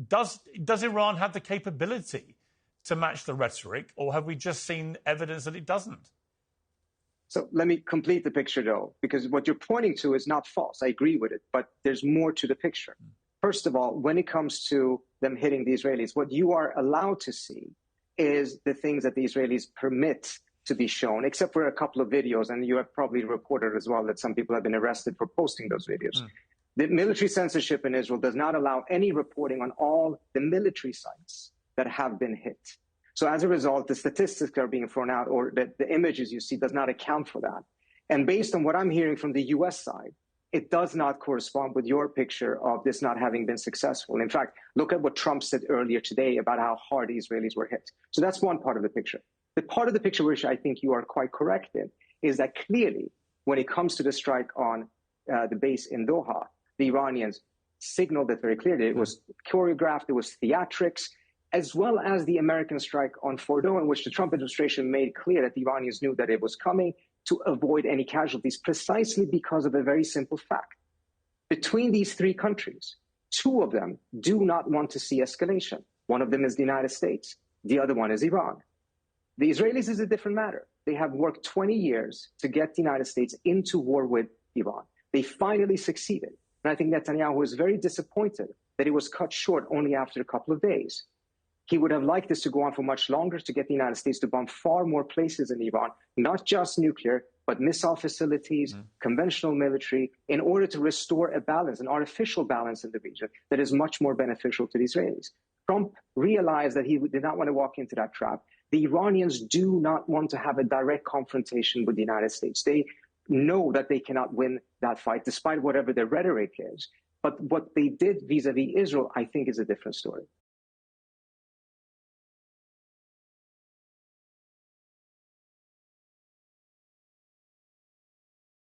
Does Iran have the capability to match the rhetoric, or have we just seen evidence that it doesn't? So let me complete the picture, though, because what you're pointing to is not false. I agree with it, but there's more to the picture. First of all, when it comes to them hitting the Israelis, what you are allowed to see is the things that the Israelis permit to be shown, except for a couple of videos, and you have probably reported as well that some people have been arrested for posting those videos. The military censorship in Israel does not allow any reporting on all the military sites that have been hit. So as a result, the statistics that are being thrown out, or the images you see, does not account for that. And based on what I'm hearing from the U.S. side, it does not correspond with your picture of this not having been successful. In fact, look at what Trump said earlier today about how hard the Israelis were hit. So that's one part of the picture. The part of the picture which I think you are quite correct in is that clearly, when it comes to the strike on the base in Doha, the Iranians signaled it very clearly. It was choreographed, it was theatrics, as well as the American strike on Fordow, in which the Trump administration made clear that the Iranians knew that it was coming to avoid any casualties, precisely because of a very simple fact. Between these three countries, two of them do not want to see escalation. One of them is the United States. The other one is Iran. The Israelis is a different matter. They have worked 20 years to get the United States into war with Iran. They finally succeeded. And I think Netanyahu was very disappointed that it was cut short only after a couple of days. He would have liked this to go on for much longer, to get the United States to bomb far more places in Iran, not just nuclear, but missile facilities, conventional military, in order to restore a balance, an artificial balance in the region that is much more beneficial to the Israelis. Trump realized that he did not want to walk into that trap. The Iranians do not want to have a direct confrontation with the United States. They know that they cannot win that fight, despite whatever their rhetoric is. But what they did vis-a-vis Israel, I think, is a different story.